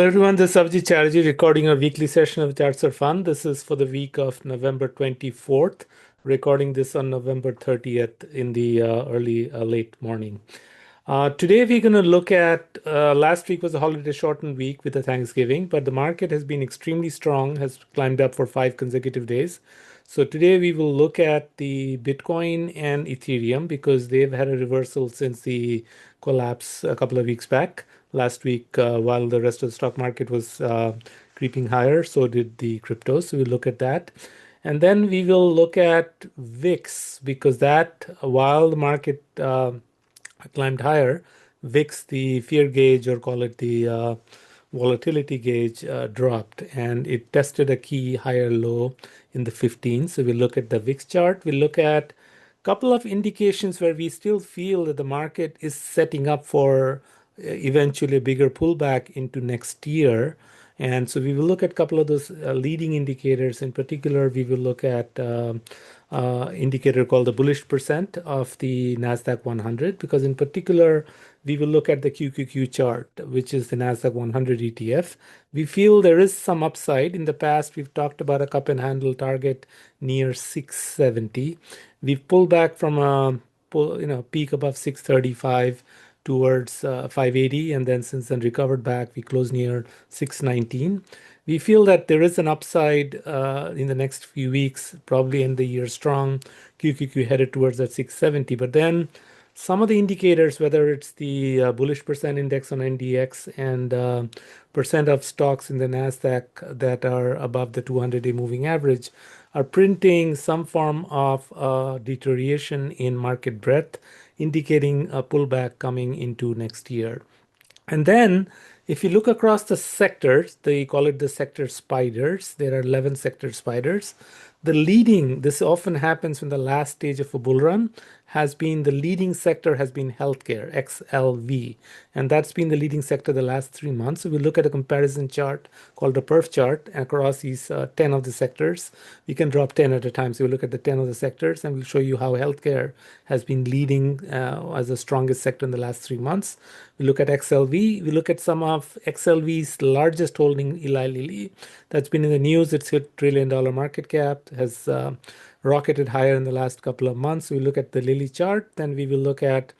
Hello everyone, this is Abhijit Chatterjee recording a weekly session of Chartsarefun. This is for the week of November 24th, recording this on November 30th in the late morning. Today we're going to look at, last week was a holiday shortened week with the Thanksgiving, but the market has been extremely strong, has climbed up for 5 consecutive days. So today we will look at the Bitcoin and Ethereum because they've had a reversal since the collapse a couple of weeks back. Last week, while the rest of the stock market was creeping higher, so did the cryptos. So we'll look at that. And then we will look at VIX because that, while the market climbed higher, VIX, the fear gauge, or call it the volatility gauge, dropped and it tested a key higher low in the 15. So we'll look at the VIX chart. We'll look at a couple of indications where we still feel that the market is setting up for eventually a bigger pullback into next year. And so we will look at a couple of those leading indicators. In particular, we will look at indicator called the bullish percent of the Nasdaq 100, because in particular, we will look at the QQQ chart, which is the Nasdaq 100 ETF. We feel there is some upside. In the past, we've talked about a cup and handle target near 670. We've pulled back from a peak above 635 towards 580, and then since then recovered back. We closed near 619. We feel that there is an upside in the next few weeks, probably end the year strong. QQQ headed towards that 670, but then some of the indicators, whether it's the bullish percent index on NDX and percent of stocks in the Nasdaq that are above the 200-day moving average, are printing some form of deterioration in market breadth, indicating a pullback coming into next year. And then if you look across the sectors, they call it the sector spiders. There are 11 sector spiders. This often happens in the last stage of a bull run, the leading sector has been healthcare, XLV, and that's been the leading sector the last 3 months. So we look at a comparison chart called the perf chart across these 10 of the sectors. We can drop 10 at a time. So we look at the 10 of the sectors and we'll show you how healthcare has been leading as the strongest sector in the last 3 months. We look at XLV. We look at some of XLV's largest holding, Eli Lilly. That's been in the news. It's hit $1 trillion market cap, has rocketed higher in the last couple of months. We look at the Lilly chart. Then we will look at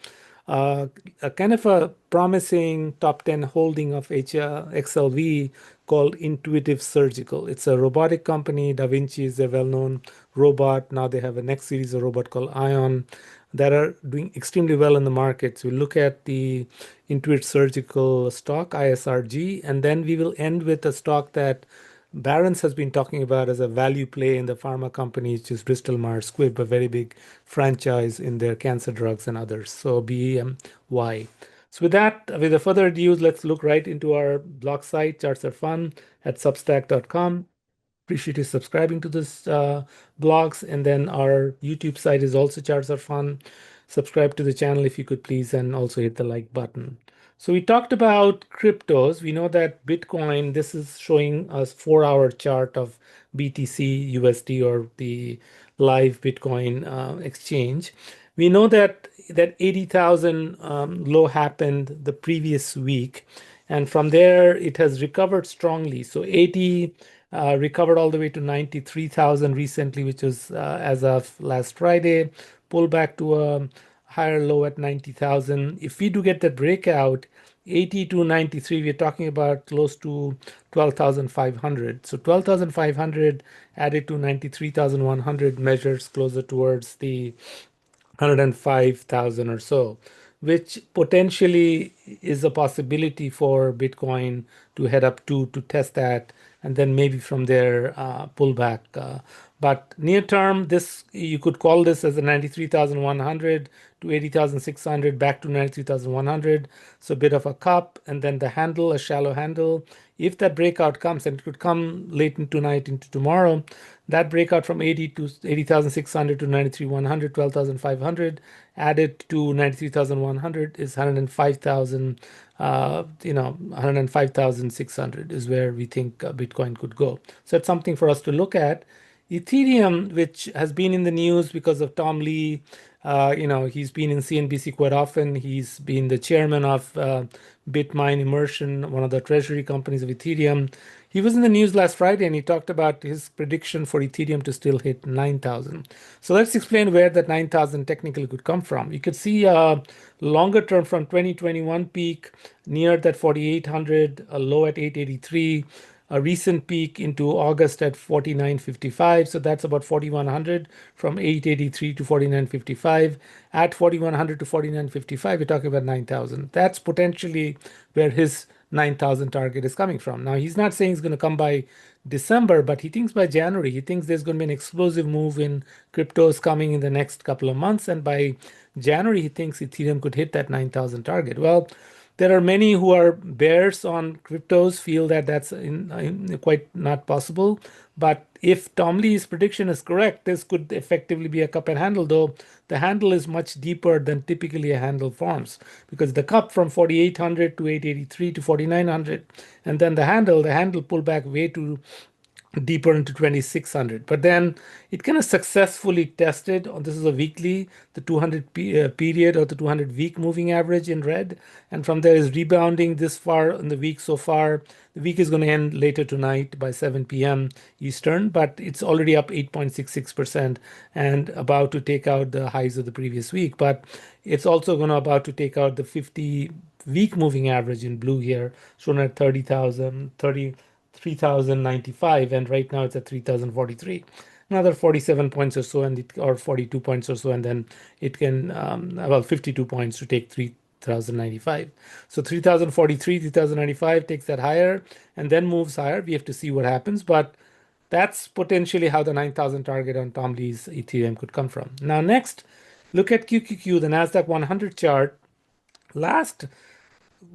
a kind of a promising top 10 holding of XLV called Intuitive Surgical. It's a robotic company. Da Vinci is a well-known robot. Now they have a next series of robot called Ion that are doing extremely well in the market. So we look at the Intuitive Surgical stock, ISRG, and then we will end with a stock that Barron's has been talking about as a value play in the pharma companies, which is Bristol Myers Squibb, a very big franchise in their cancer drugs and others. So BMY. So with that, without further ado, let's look right into our blog site, Chartsarefun at substack.com. Appreciate you subscribing to this blogs. And then our YouTube site is also Chartsarefun. Subscribe to the channel if you could please, and also hit the like button. So we talked about cryptos. We know that Bitcoin, this is showing us 4-hour chart of BTC USD, or the live Bitcoin exchange. We know that 80,000 low happened the previous week, and from there it has recovered strongly. So 80 recovered all the way to 93,000 recently, which was as of last Friday, pulled back to a higher low at 90,000. If we do get that breakout, 80 to 93, we're talking about close to 12,500. So 12,500 added to 93,100 measures closer towards the 105,000 or so, which potentially is a possibility for Bitcoin to head up to test that, and then maybe from there pull back. But near term, this, you could call this as a 93,100 to 80,600 back to 93,100. So a bit of a cup, and then the handle, a shallow handle. If that breakout comes, and it could come late into tonight into tomorrow, that breakout from 80,600 to 93,100, 12,500 added to 93,100 is 105,000. 105,600 is where we think Bitcoin could go. So it's something for us to look at. Ethereum, which has been in the news because of Tom Lee He's been in CNBC quite often. He's been the chairman of Bitmine Immersion, one of the treasury companies of Ethereum. He was in the news last Friday and he talked about his prediction for Ethereum to still hit 9,000. So let's explain where that 9,000 technically could come from. You could see longer term from 2021 peak near that 4,800, a low at 883, a recent peak into August at 49.55. So that's about 4,100 from 883 to 49.55. At 4,100 to 49.55, we're talking about 9,000. That's potentially where his 9,000 target is coming from. Now, he's not saying it's going to come by December, but he thinks by January. He thinks there's going to be an explosive move in cryptos coming in the next couple of months. And by January, he thinks Ethereum could hit that 9,000 target. Well, there are many who are bears on cryptos, feel that that's quite not possible. But if Tom Lee's prediction is correct, this could effectively be a cup and handle, though the handle is much deeper than typically a handle forms, because the cup from 4,800 to 883 to 4,900, and then the handle pulled back way too deeper into 2600, but then it kind of successfully tested. This is a weekly, the 200 period or the 200 week moving average in red, and from there is rebounding this far in the week so far. The week is going to end later tonight by 7 p.m. Eastern, but it's already up 8.66% and about to take out the highs of the previous week. But it's also going to about to take out the 50 week moving average in blue here, shown at 3,095, and right now it's at 3,043. Another 47 points or so, or 42 points or so, and then it can, about 52 points to take 3,095. So 3,043, 3,095 takes that higher and then moves higher. We have to see what happens, but that's potentially how the 9,000 target on Tom Lee's Ethereum could come from. Now, next, look at QQQ, the Nasdaq 100 chart. Last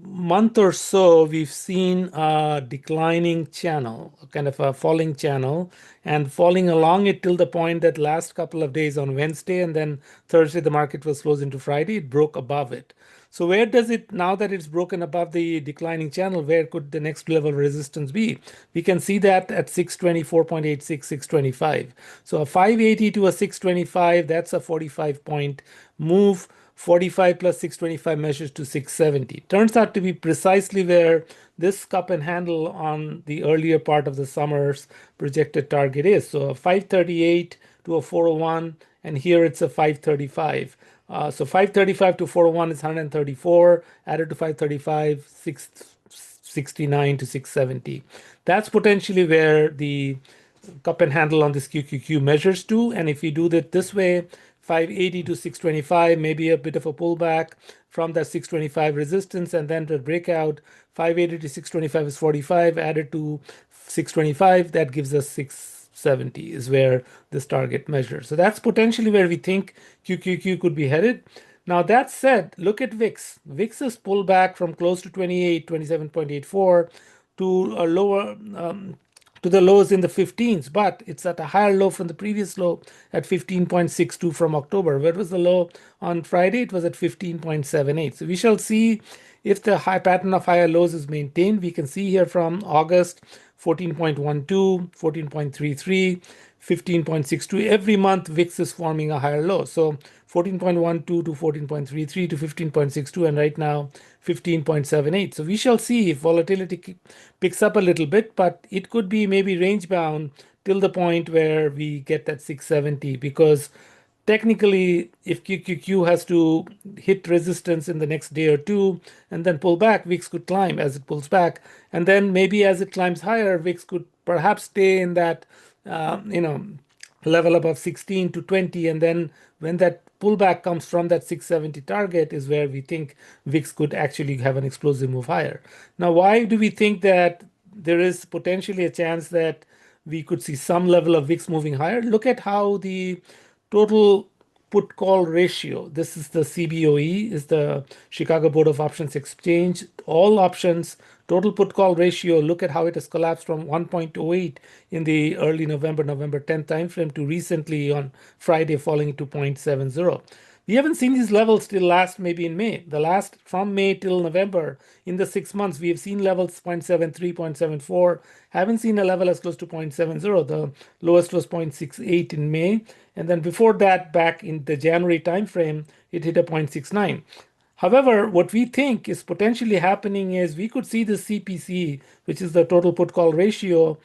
month or so, we've seen a declining channel, kind of a falling channel, and falling along it till the point that last couple of days on Wednesday and then Thursday, the market was closed into Friday, it broke above it. So where does it, now that it's broken above the declining channel, where could the next level of resistance be? We can see that at 624.86, 625. So a 580 to a 625, that's a 45-point move. 45 plus 625 measures to 670. Turns out to be precisely where this cup and handle on the earlier part of the summer's projected target is. So a 538 to a 401, and here it's a 535. So 535 to 401 is 134, added to 535, 669 to 670. That's potentially where the cup and handle on this QQQ measures to. And if you do that this way, 580 to 625, maybe a bit of a pullback from that 625 resistance, and then the breakout, 580 to 625 is 45, added to 625, that gives us 670 is where this target measures. So that's potentially where we think QQQ could be headed. Now, that said, look at VIX. VIX has pulled back from close to 28, 27.84 to a lower, to the lows in the 15s, but it's at a higher low from the previous low at 15.62 from October. Where was the low on Friday? It was at 15.78. So we shall see if the high pattern of higher lows is maintained. We can see here from August 14.12, 14.33, 15.62. Every month VIX is forming a higher low. So 14.12 to 14.33 to 15.62, and right now 15.78. So we shall see if volatility picks up a little bit, but it could be maybe range bound till the point where we get that 670, because technically, if QQQ has to hit resistance in the next day or two and then pull back, VIX could climb as it pulls back. And then maybe as it climbs higher, VIX could perhaps stay in that, level above 16 to 20. And then when that pullback comes from that 670 target is where we think VIX could actually have an explosive move higher. Now, why do we think that there is potentially a chance that we could see some level of VIX moving higher? Look at how the total put call ratio, this is the CBOE, is the Chicago Board of Options Exchange. All options, total put call ratio, look at how it has collapsed from 1.08 in the early November 10th timeframe to recently on Friday falling to 0.70. We haven't seen these levels till last maybe in May. The last from May till November in the 6 months, we have seen levels 0.73, 0.74. Haven't seen a level as close to 0.70. The lowest was 0.68 in May. And then before that, back in the January timeframe, it hit a 0.69. However, what we think is potentially happening is we could see the CPC, which is the total put call ratio,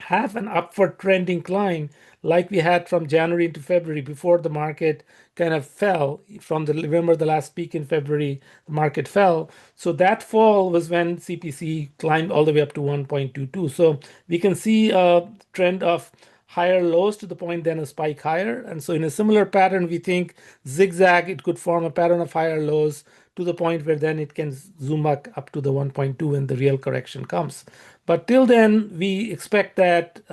have an upward trending climb like we had from January into February before the market kind of fell from the, remember the last peak in February, the market fell. So that fall was when CPC climbed all the way up to 1.22. So we can see a trend of higher lows to the point then a spike higher. And so in a similar pattern, we think zigzag, it could form a pattern of higher lows to the point where then it can zoom back up to the 1.2 when the real correction comes. But till then, we expect that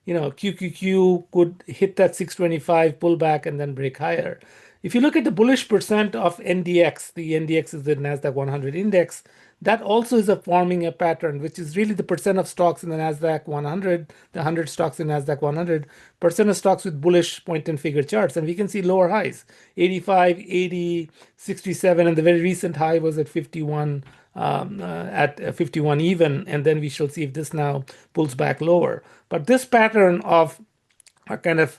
QQQ could hit that 625, pull back, and then break higher. If you look at the bullish percent of NDX, the NDX is the Nasdaq 100 index, that also is forming a pattern, which is really the percent of stocks in the Nasdaq 100, the 100 stocks in Nasdaq 100, percent of stocks with bullish point and figure charts. And we can see lower highs, 85, 80, 67, and the very recent high was at 51. At 51 even, and then we shall see if this now pulls back lower. But this pattern of a kind of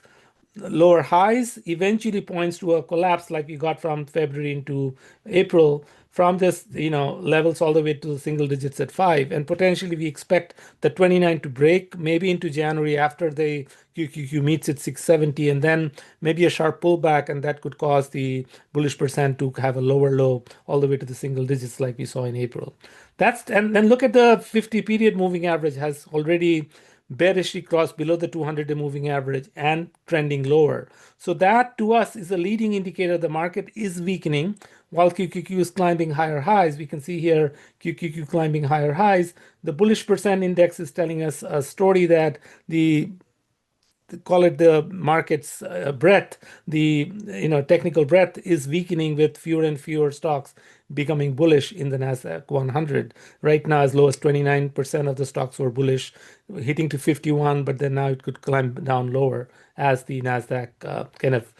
lower highs eventually points to a collapse like we got from February into April, from this levels all the way to the single digits at 5, and potentially we expect the 29 to break maybe into January after the QQQ meets at 670, and then maybe a sharp pullback, and that could cause the bullish percent to have a lower low all the way to the single digits like we saw in April. And then look at the 50 period moving average has already bearishly crossed below the 200-day moving average and trending lower. So that to us is a leading indicator the market is weakening while QQQ is climbing higher highs. We can see here QQQ climbing higher highs. The bullish percent index is telling us a story that call it the market's breadth, the technical breadth is weakening with fewer and fewer stocks becoming bullish in the Nasdaq 100. Right now, as low as 29% of the stocks were bullish, hitting to 51, but then now it could climb down lower as the Nasdaq kind of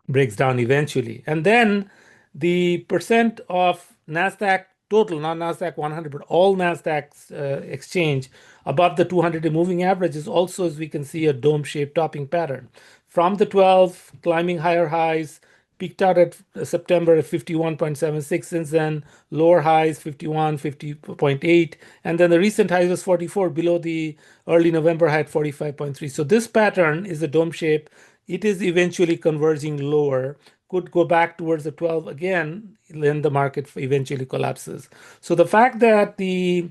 breaks down eventually. And then the percent of Nasdaq total, not Nasdaq 100, but all Nasdaq's exchange above the 200-day moving average is also, as we can see, a dome-shaped topping pattern. From the 12, climbing higher highs, peaked out at September at 51.76. Since then, lower highs, 51, 50.8. And then the recent high was 44, below the early November high at 45.3. So this pattern is a dome shape. It is eventually converging lower, could go back towards the 12 again, then the market eventually collapses. So the fact that the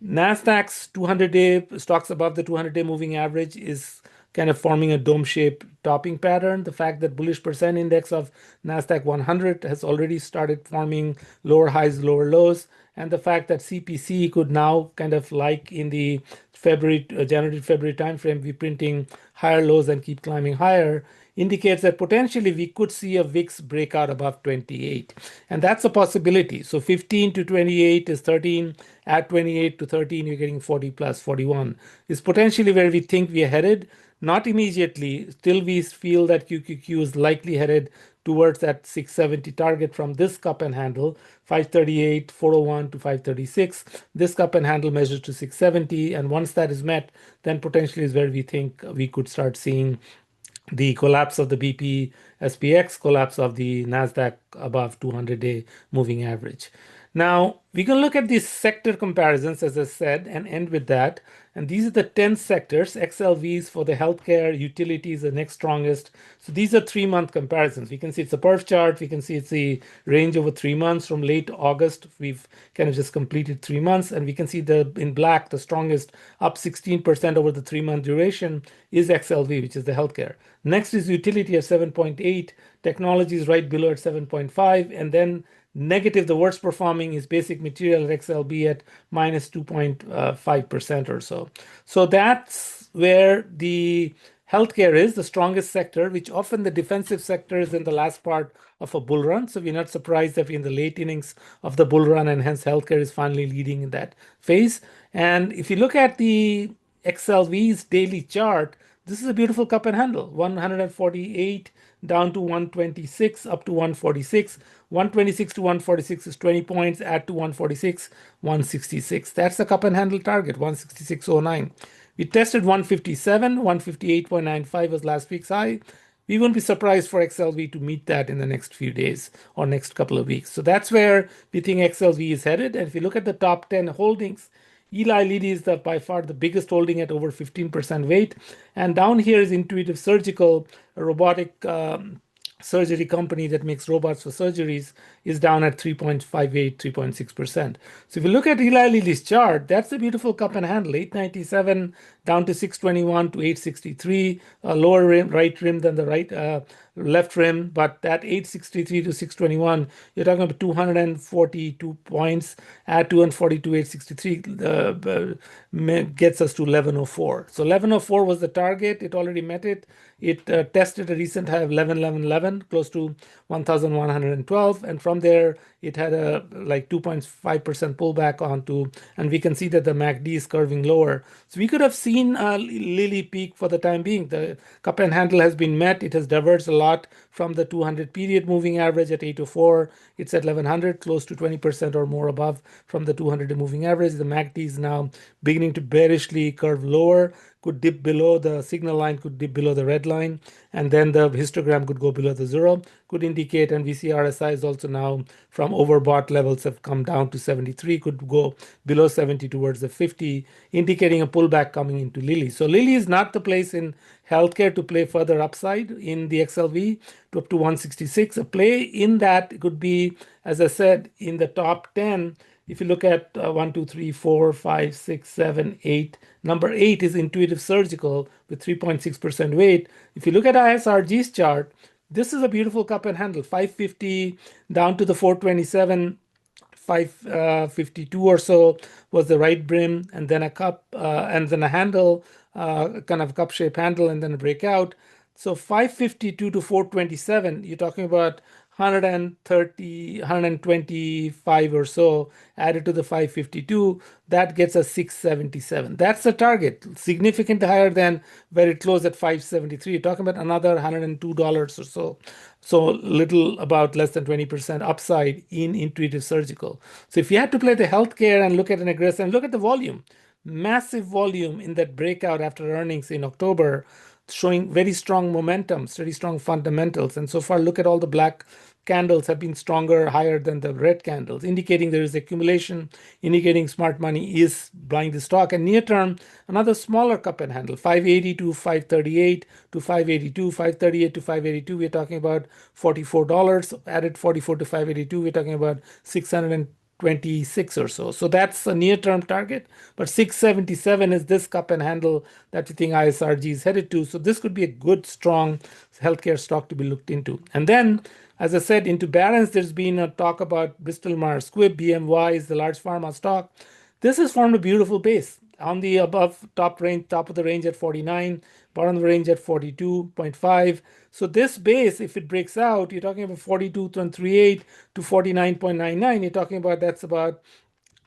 Nasdaq's 200-day stocks above the 200-day moving average is kind of forming a dome-shaped topping pattern. The fact that bullish percent index of Nasdaq 100 has already started forming lower highs, lower lows, and the fact that CPC could now kind of like in the January to February timeframe be printing higher lows and keep climbing higher indicates that potentially we could see a VIX breakout above 28. And that's a possibility. So 15 to 28 is 13. Add 28 to 13, you're getting 40 plus 41. Is potentially where we think we are headed. Not immediately. Still, we feel that QQQ is likely headed towards that 670 target from this cup and handle, 538, 401 to 536. This cup and handle measures to 670. And once that is met, then potentially is where we think we could start seeing the collapse of the BP SPX, collapse of the Nasdaq above 200-day moving average. Now, we can look at these sector comparisons, as I said, and end with that. And these are the 10 sectors. XLVs for the healthcare, utilities, the next strongest. So these are 3-month comparisons. We can see it's a perf chart. We can see it's the range over 3 months from late August. We've kind of just completed 3 months. And we can see in black, the strongest, up 16% over the 3-month duration is XLV, which is the healthcare. Next is utility at 7.8. Technology is right below at 7.5. And then negative, the worst performing is basic material at XLB at minus 2.5% or so. So that's where the healthcare is the strongest sector, which often the defensive sector is in the last part of a bull run. So we're not surprised that we're in the late innings of the bull run, and hence healthcare is finally leading in that phase. And if you look at the XLV's daily chart, this is a beautiful cup and handle, 148 down to 126, up to 146. 126 to 146 is 20 points. Add to 146, 166. That's the cup and handle target, 166.09. We tested 157, 158.95 was last week's high. We wouldn't be surprised for XLV to meet that in the next few days or next couple of weeks. So that's where we think XLV is headed. And if you look at the top 10 holdings, Eli Lilly is by far the biggest holding at over 15% weight. And down here is Intuitive Surgical, a robotic surgery company that makes robots for surgeries, is down at 3.58, 3.6%. So if you look at Eli Lilly's chart, that's a beautiful cup and handle, 897 down to 621 to 863, a lower rim, right rim than the left rim, but that 863 to 621, you're talking about 242 points. At 242, 863 gets us to 1104. So 1104 was the target. It already met it. It tested a recent high of 1111, close to 1112, and from there it had a like 2.5% pullback onto, and we can see that the MACD is curving lower. So we could have seen Lilly peak for the time being. The cup and handle has been met. It has diverged a lot from the 200 period moving average at 804. It's at 1100, close to 20% or more above from the 200 moving average. The MACD is now beginning to bearishly curve lower, could dip below the signal line, could dip below the red line, and then the histogram could go below the zero, could indicate, and we see RSI is also now from overbought levels have come down to 73, could go below 70 towards the 50, indicating a pullback coming into Lilly. So Lilly is not the place in healthcare to play further upside in the XLV to up to 166. A play in that could be, as I said, in the top 10. If you look at 1, 2, 3, 4, 5, 6, 7, 8, number 8 is Intuitive Surgical with 3.6% weight. If you look at ISRG's chart, this is a beautiful cup and handle, 550 down to the 427. 552 or so was the right brim, and then a cup, and then a handle, kind of cup shape handle, and then a breakout. So 552 to 427, you're talking about 130, 125 or so added to the 552. That gets us 677. That's the target, significantly higher than where it closed at 573. You're talking about another $102 or so. So little, about less than 20% upside in Intuitive Surgical. So if you had to play the healthcare and look at an aggressive, and look at the volume, massive volume in that breakout after earnings in October, showing very strong momentum, very strong fundamentals. And so far, look at all the black candles have been stronger, higher than the red candles, indicating there is accumulation, indicating smart money is buying the stock. And near term, another smaller cup and handle, 580 to 538 to 582, 538 to 582. We're talking about $44. Added 44 to 582, we're talking about 626 or so. So that's a near-term target, but 677 is this cup and handle that we think ISRG is headed to. So this could be a good, strong healthcare stock to be looked into. And then, as I said, into Barron's, there's been a talk about Bristol Myers Squibb. BMY is the large pharma stock. This has formed a beautiful base on the above top of the range at 49, bottom of the range at 42.5. So this base, if it breaks out, you're talking about 42.38 to 49.99. You're talking about that's about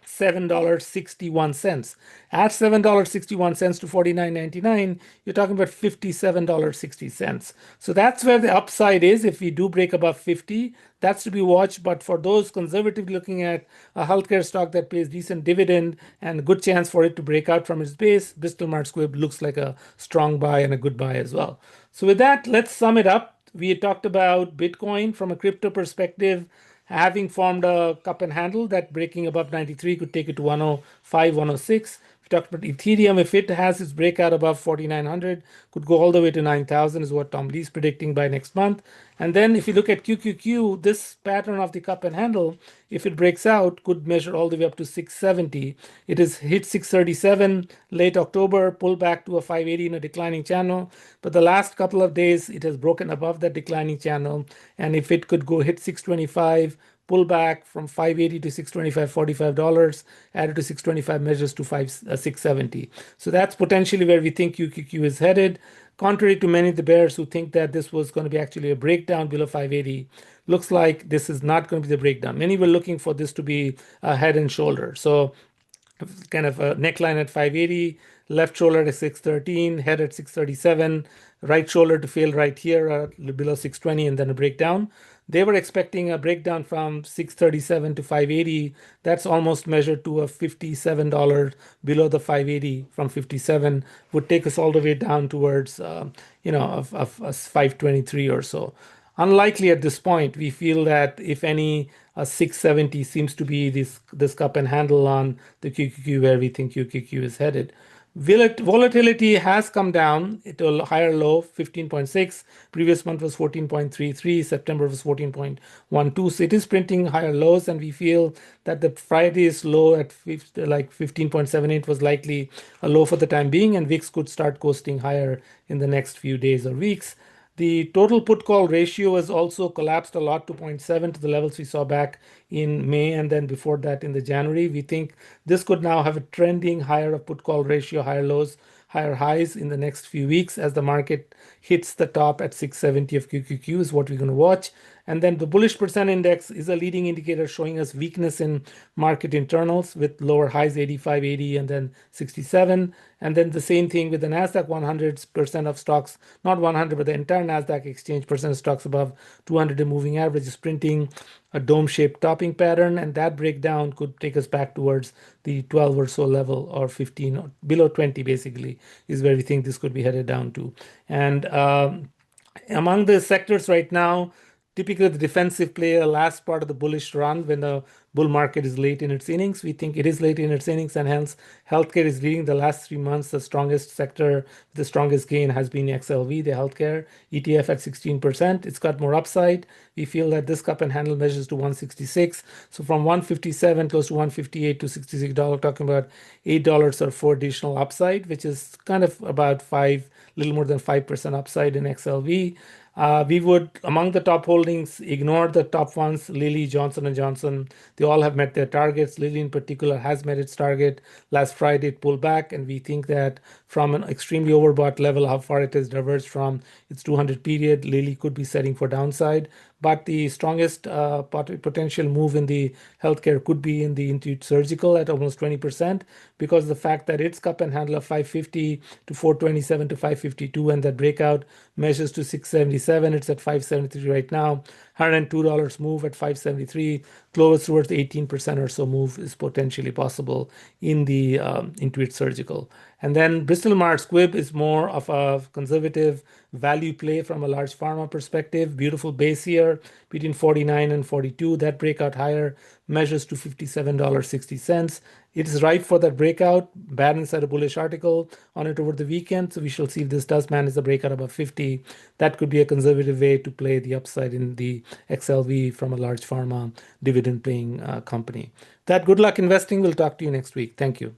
$7.61. At $7.61 to $49.99, you're talking about $57.60. So that's where the upside is. If we do break above 50, that's to be watched. But for those conservative looking at a healthcare stock that pays decent dividend and a good chance for it to break out from its base, Bristol Myers Squibb looks like a strong buy and a good buy as well. So with that, let's sum it up. We talked about Bitcoin from a crypto perspective, having formed a cup and handle that breaking above 93 could take it to 105, 106. We talked about Ethereum. If it has its breakout above 4,900, could go all the way to 9,000 is what Tom Lee's predicting by next month. And then if you look at QQQ, this pattern of the cup and handle, if it breaks out, could measure all the way up to 670. It has hit 637 late October, pulled back to a 580 in a declining channel. But the last couple of days, it has broken above that declining channel. And if it could go hit 625, pull back from 580 to 625, $45, added to 625 measures to 670. So that's potentially where we think QQQ is headed. Contrary to many of the bears who think that this was going to be actually a breakdown below 580, looks like this is not going to be the breakdown. Many were looking for this to be a head and shoulder. So kind of a neckline at 580, left shoulder at 613, head at 637, right shoulder to fail right here below 620, and then a breakdown. They were expecting a breakdown from 637 to 580. That's almost measured to a $57 below the 580 from 57, would take us all the way down towards, of 523 or so. Unlikely at this point. We feel that if any, 670 seems to be this cup and handle on the QQQ where we think QQQ is headed. Volatility has come down to a higher low, 15.6. Previous month was 14.33. September was 14.12. So it is printing higher lows, and we feel that the Friday's low at 15.78 was likely a low for the time being, and VIX could start coasting higher in the next few days or weeks. The total put call ratio has also collapsed a lot to 0.7 to the levels we saw back in May, and then before that in the January. We think this could now have a trending higher of put call ratio, higher lows, higher highs in the next few weeks as the market hits the top at 670 of QQQ is what we're going to watch. And then the bullish percent index is a leading indicator showing us weakness in market internals with lower highs 85, 80, and then 67. And then the same thing with the Nasdaq 100% of stocks, not 100, but the entire Nasdaq exchange percent of stocks above 200 moving average is printing a dome-shaped topping pattern, and that breakdown could take us back towards the 12 or so level, or 15, or below 20 basically is where we think this could be headed down to. And among the sectors right now, typically the defensive play a last part of the bullish run when the bull market is late in its innings. We think it is late in its innings, and hence healthcare is leading the last 3 months. The strongest sector, the strongest gain has been XLV, the healthcare ETF at 16%. It's got more upside. We feel that this cup and handle measures to 166. So from 157 close to 158 to $66, talking about $8 or 4 additional upside, which is kind of about little more than 5% upside in XLV. We would, among the top holdings, ignore the top ones, Lilly, Johnson & Johnson. They all have met their targets. Lilly in particular has met its target. Last Friday it pulled back, and we think that from an extremely overbought level, how far it has diverged from its 200 period, Lilly could be setting for downside. But the strongest potential move in the healthcare could be in the Intuit Surgical at almost 20%, because the fact that its cup and handle of 550 to 427 to 552, and that breakout measures to 677. It's at 573 right now. $102 move at 573, close towards 18% or so move is potentially possible in the Intuit Surgical. And then Bristol Myers Squibb is more of a conservative value play from a large pharma perspective. Beautiful base here between 49 and 42. That breakout higher measures to $57.60. It is ripe for that breakout. Barron's had a bullish article on it over the weekend, so we shall see if this does manage the breakout above 50. That could be a conservative way to play the upside in the XLV from a large pharma dividend paying company. That good luck investing. We'll talk to you next week. Thank you.